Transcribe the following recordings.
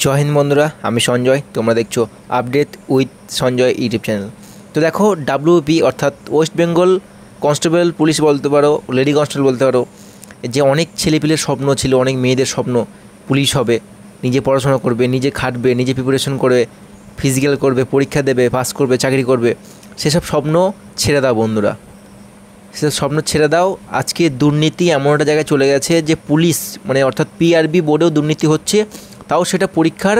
জয় হিন্দ বন্ধুরা, আমি সঞ্জয়। তোমরা দেখছো update with Sanjay YouTube channel. তো দেখো, ডাব্লিউবি অর্থাৎ ওয়েস্ট বেঙ্গল কনস্টেবল পুলিশ বলতে পারো, লেডি কনস্টেবল বলতে পারো, যে অনেক ছেলেপিলের স্বপ্ন ছিল, অনেক মেয়েদের স্বপ্ন পুলিশ হবে, নিজে পড়াশোনা করবে, নিজে খাটবে, নিজে প্রিপারেশন করবে, ফিজিক্যাল করবে, পরীক্ষা দেবে, পাস করবে, চাকরি করবে। সেসব স্বপ্ন ছেড়ে দাও বন্ধুরা, সেসব স্বপ্ন ছেড়ে দাও। আজকে দুর্নীতি এমন একটা জায়গায় চলে গেছে যে পুলিশ মানে অর্থাৎ পিআরবি বোর্ডেও দুর্নীতি হচ্ছে। তাও সেটা পরীক্ষার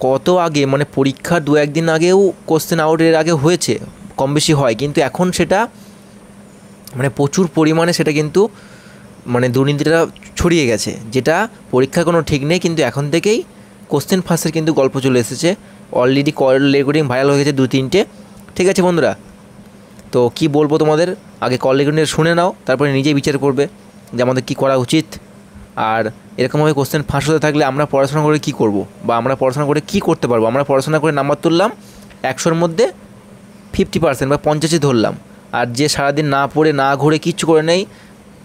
কত আগে, মানে পরীক্ষার 2-1 দিন আগেও কোশ্চেন আউটের আগে হয়েছে, কম বেশি হয়, কিন্তু এখন সেটা মানে প্রচুর পরিমাণে সেটা কিন্তু মানে দুর্নীতিটা ছড়িয়ে গেছে, যেটা পরীক্ষার কোনো ঠিক নেই। কিন্তু এখন থেকেই কোশ্চেন ফাঁসের কিন্তু গল্প চলে এসেছে, অলরেডি কল রেকর্ডিং ভাইরাল হয়ে গেছে 2-3টে। ঠিক আছে বন্ধুরা, তো কি বলবো তোমাদের, আগে কল রেকর্ডিং শুনে নাও, তারপরে নিজেই বিচার করবে যে আমাদের কী করা উচিত। আর এরকমভাবে কোশ্চেন ফাঁস হতে থাকলে আমরা পড়াশোনা করে কী করব, বা আমরা পড়াশোনা করে কী করতে পারবো? আমরা পড়াশোনা করে নাম্বার তুললাম 100-র মধ্যে 50% বা 50ই ধরলাম, আর যে সারাদিন না পড়ে না ঘুরে কিচ্ছু করে নেই,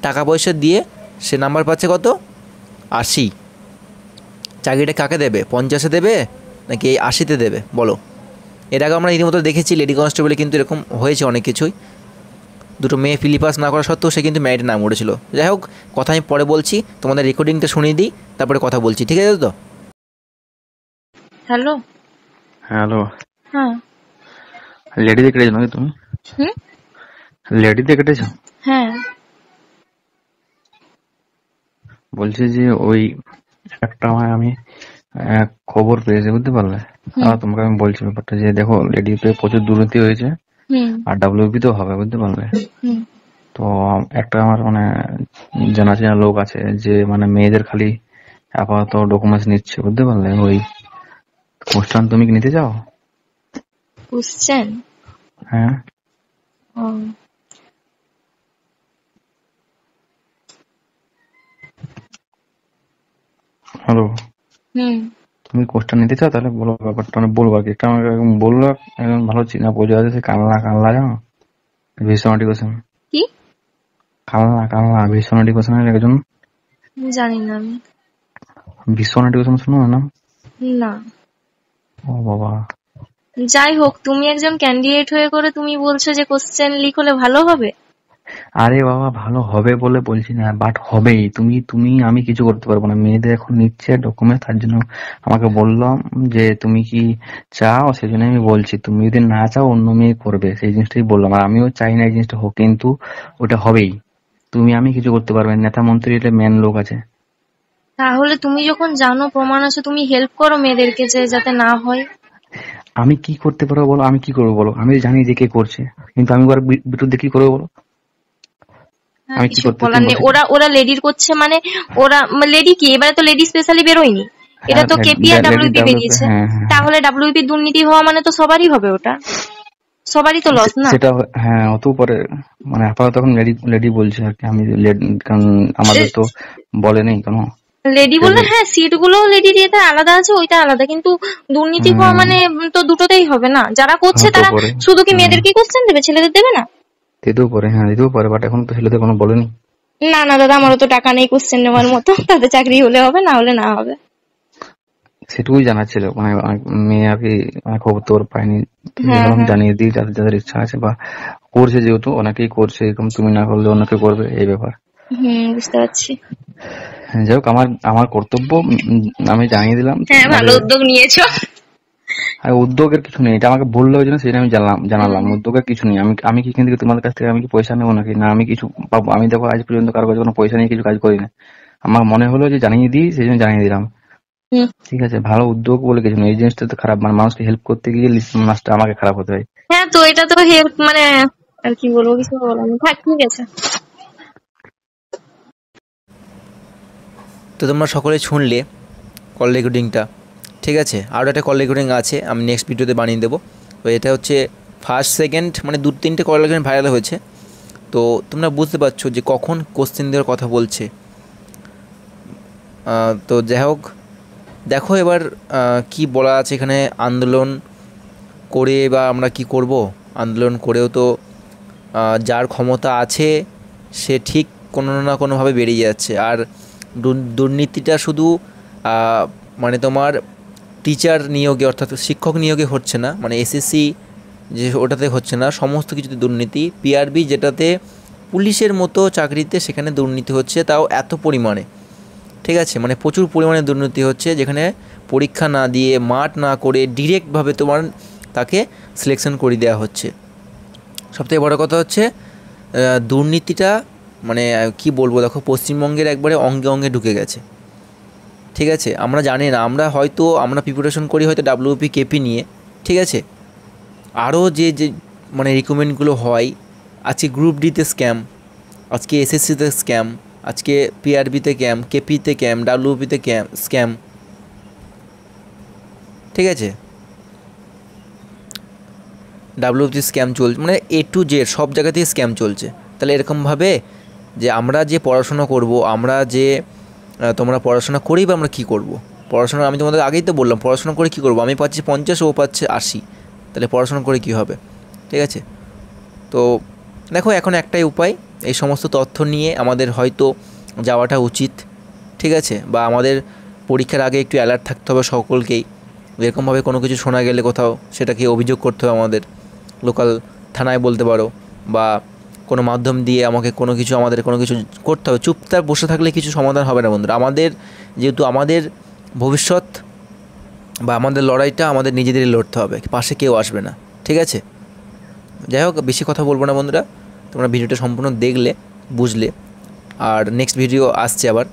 টাকা পয়সা দিয়ে সে নাম্বার পাচ্ছে কত? 80। চাকরিটা কাকে দেবে? 50-এ দেবে নাকি এই 80-তে দেবে বলো? এর আগে আমরা রীতিমতো দেখেছি লেডি কনস্টেবলে কিন্তু এরকম হয়েছে অনেক কিছুই। দুটো মেয়ে ফিলিপাস না করা সত্ত্বেও সে কিন্তু ম্যারিটে নাম উঠেছিল। যাই হোক, কথা আমি পরে বলছি, তোমাদের রেকর্ডিংটা শুনিয়ে দিই, তারপরে কথা বলছি, ঠিক আছে তো? হ্যালো। হ্যালো, হ্যাঁ। লেডিতে কেটেছো নাকি তুমি? হুম। লেডিতে কেটেছো? হ্যাঁ। বলছি যে ওই একটা আমি খবর পেয়েছি, বুঝতে পারলে? তোমাকে আমি বলছি ব্যাপারটা, যে দেখো লেডিতে প্রচুর দুর্নীতি হয়েছে, আর ডাব্লিউবি তো হবে, বুঝতে পারলে? তো একটা আমার মানে জানা চেনা লোক আছে যে মানে মেয়েদের খালি আপাতত ডকুমেন্টস নিচ্ছে, বুঝতে পারলে? ওই কোশ্চেন তুমি কি নিতে চাও? কোশ্চেন? হ্যাঁ। হ্যালো, তুমি কোর্সটা নিতে চাও? তাহলে বলো ব্যাপারটা, মানে বলবো আর কি। একটা আমাকে বললো, একজন ভালো চিনা পরিচয় আছে, সে কানলা কানলা জানো, ভীষণ এডুকেশন। কি? কানলা কানলা ভীষণ এডুকেশনের একজন। জানি না আমি। ভীষণ এডুকেশন শুনো না? না। ও বাবা। যাই হোক, তুমি একজন ক্যান্ডিডেট হয়ে করে তুমি বলছো যে কোশ্চেন লিক হলে ভালো হবে? আরে বাবা, ভালো হবে বলে বলছি না, বাট হবেই। তুমি তুমি আমি কিছু করতে পারবো না, মেয়েদের এখন নিচ্ছে ডকুমেন্ট, তার জন্য আমাকে বললাম যে তুমি কি চাও, সেই জন্য আমি বলছি। তুমি যদি না চাও অন্য মেয়ে করবে, সেই জিনিসটাই বললাম। আর আমিও চাই না এই জিনিসটা হোক, কিন্তু ওটা হবেই। তুমি আমি কিছু করতে পারবে না, নেতা মন্ত্রী এটা মেন লোক আছে। তাহলে তুমি যখন জানো, প্রমাণ আছে, তুমি হেল্প করো মেয়েদেরকে যে যাতে না হয়। আমি কি করতে পারবো বলো? আমি কি করবো বলো? আমি জানি যে কে করছে, কিন্তু আমি ওর বিরুদ্ধে কি করবো বলো? আমি কি কিছু করতে বলার নেই। ওরা লেডির করছে, মানে ওরা লেডি কি, এবারে তো লেডি স্পেশালি বেরোয়নি, এটা তো কেপি আর ডাব্লিউপি বেরিয়েছে। তাহলে ডাব্লিউপি দুর্নীতি হওয়া মানে তো সবারই হবে, ওটা সবারই তো লস না? সেটা হ্যাঁ, অত পরে মানে আপাতত এখন লেডি বলছে আর কি। আমি কারণ আমাদের তো বলে নেই কেন লেডি বললে, হ্যাঁ সিট গুলো লেডি যেটা আলাদা আছে ওইটা আলাদা, কিন্তু দুর্নীতি হওয়া মানে তো দুটোতেই হবে না। যারা করছে তারা শুধু কি মেয়েদেরকে কোশ্চেন দেবে, ছেলেদের দেবে না? দিতেও পারে, হ্যাঁ দিতেও পারে, বাট এখন তো ছেলেদের কোনো বলেনি। না না দাদা, আমারও তো টাকা নেই কোশ্চেন নেওয়ার মতো, তাদের চাকরি হলে হবে, না হলে না হবে। সেটুকুই জানার ছিল, মানে অনেক মেয়ে আর কি খবর তোর পাইনি, জানিয়ে দিই যাদের যাদের ইচ্ছা আছে বা করছে, যেহেতু অনেকেই করছে, এরকম তুমি না করলে অনেকে করবে, এই ব্যাপার। বুঝতে পারছি। যাই হোক, আমার কর্তব্য আমি জানিয়ে দিলাম। হ্যাঁ, ভালো উদ্যোগ নিয়েছো। আর উদ্যোগের কিছু নেই, এটা আমাকে বললো, ওই জন্য সেটা আমি জানালাম। উদ্যোগের কিছু নেই। আমি কি এখান থেকে তোমাদের কাছ থেকে আমি কি পয়সা নেবো নাকি? না, আমি কিছু পাবো? আমি দেখো আজ পর্যন্ত কারো কাছে কোনো পয়সা নিয়ে কিছু কাজ করি না। আমার মনে হলো যে জানিয়ে দিই, সেই জন্য জানিয়ে দিলাম। ঠিক আছে, ভালো উদ্যোগ বলে কিছু নেই, এই জিনিসটা তো খারাপ, মানে মানুষকে হেল্প করতে গিয়ে মাসটা আমাকে খারাপ হতে হয়। হ্যাঁ, তো এটা তো হেল্প, মানে আর কি বলবো, কিছু বলার নেই, থাক, ঠিক আছে। তো তোমরা সকলে শুনলে কল রেকর্ডিংটা, ঠিক আছে? আরও একটা কল রেকর্ডিং আছে, আমি নেক্সট ভিডিওতে বানিয়ে দেবো। তো এটা হচ্ছে ফার্স্ট সেকেন্ড মানে 2-3টে কল রেকর্ডিং ভাইরাল হয়েছে। তো তোমরা বুঝতে পারছো যে কখন কোশ্চেন দেওয়ার কথা বলছে। তো যাই হোক, দেখো এবার কি বলা আছে এখানে। আন্দোলন করে বা আমরা কি করব? আন্দোলন করেও তো যার ক্ষমতা আছে সে ঠিক কোনো না কোনোভাবে বেরিয়ে যাচ্ছে। আর দুর্নীতিটা শুধু মানে তোমার টিচার নিয়োগে অর্থাৎ শিক্ষক নিয়োগে হচ্ছে না, মানে এসএসসি যে ওটাতে হচ্ছে না, সমস্ত কিছুতে দুর্নীতি। পিআরবি যেটাতে পুলিশের মতো চাকরিতে সেখানে দুর্নীতি হচ্ছে, তাও এত পরিমাণে, ঠিক আছে, মানে প্রচুর পরিমাণে দুর্নীতি হচ্ছে, যেখানে পরীক্ষা না দিয়ে মাঠ না করে ডিরেক্টভাবে তোমার তাকে সিলেকশন করে দেওয়া হচ্ছে। সবথেকে বড় কথা হচ্ছে দুর্নীতিটা মানে কি বলবো, দেখো পশ্চিমবঙ্গের একবারে অঙ্গে অঙ্গে ঢুকে গেছে, ঠিক আছে। আমরা জানি না, আমরা প্রিপারেশন করি হয়তো ডাব্লিউপি কেপি নিয়ে, ঠিক আছে, আরও যে মানে রিকমেন্ডগুলো হয়, আজকে গ্রুপ ডিতে স্ক্যাম, আজকে এসএসসিতে স্ক্যাম, আজকে পিআরবিতে ক্যাম, কেপিতে ক্যাম, ডাব্লিউপিতে স্ক্যাম, ঠিক আছে, ডাব্লিউপি স্ক্যাম চলছে, মানে A to Z সব জায়গাতেই স্ক্যাম চলছে। তাহলে এরকমভাবে যে আমরা যে পড়াশোনা করব, আমরা যে তোমরা পড়াশোনা করেই বা আমরা কী করব? পড়াশোনা আমি তোমাদের আগেই তো বললাম, পড়াশোনা করে কী করব? আমি পাচ্ছি 50, ও পাচ্ছে 80, তাহলে পড়াশোনা করে কী হবে? ঠিক আছে, তো দেখো এখন একটাই উপায়, এই সমস্ত তথ্য নিয়ে আমাদের হয়তো যাওয়াটা উচিত, ঠিক আছে, বা আমাদের পরীক্ষার আগে একটু অ্যালার্ট থাকতে হবে সকলকেই। এরকমভাবে কোনো কিছু শোনা গেলে কোথাও, সেটাকে অভিযোগ করতে হবে আমাদের লোকাল থানায় বলতে পারো, বা কোনো মাধ্যম দিয়ে আমাদের কোনো কিছু করতে হবে। চুপচাপ বসে থাকলে কিছু সমাধান হবে না বন্ধুরা। যেহেতু আমাদের ভবিষ্যৎ বা আমাদের লড়াইটা আমাদের নিজেদেরই লড়তে হবে, পাশে কেউ আসবে না, ঠিক আছে। যাই হোক, বেশি কথা বলবো না বন্ধুরা, তোমরা ভিডিওটা সম্পূর্ণ দেখলে বুঝলে। আর নেক্সট ভিডিও আসছে আবার,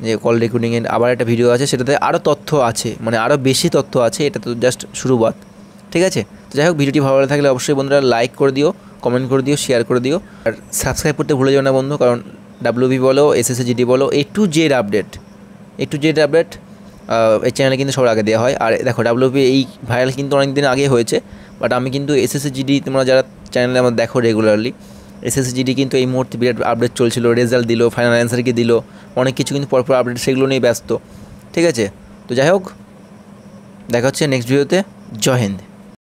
যে কল রেকর্ডিংয়ের আবার একটা ভিডিও আছে, সেটাতে আরও তথ্য আছে, মানে আরও বেশি তথ্য আছে, এটা তো জাস্ট শুরুবাত, ঠিক আছে। তো যাই হোক, ভিডিওটি ভালো লাগলে অবশ্যই বন্ধুরা লাইক করে দিও, কমেন্ট করে দিও, শেয়ার করে দিও, আর সাবস্ক্রাইব করতে ভুলে যাও না বন্ধু, কারণ ডাব্লিউবি বলো, এসএসসি জিডি বলো, A to Z আপডেট এই চ্যানেলে কিন্তু সবার আগে দেওয়া হয়। আর দেখো ডাব্লিউবি এই ভাইরাল কিন্তু অনেক দিন আগে হয়েছে, বাট আমি কিন্তু এসএসসি জিডি, তোমরা যারা চ্যানেলে আমার দেখো রেগুলারলি, এসএসসি জিডি কিন্তু এই মুহূর্তে বিরাট আপডেট চলছিল, রেজাল্ট দিল, ফাইনাল অ্যান্সার কি দিল, অনেক কিছু কিন্তু পরপর আপডেট, সেগুলো নিয়ে ব্যস্ত, ঠিক আছে। তো যাই হোক, দেখা হচ্ছে নেক্সট ভিডিওতে। জয় হিন্দ।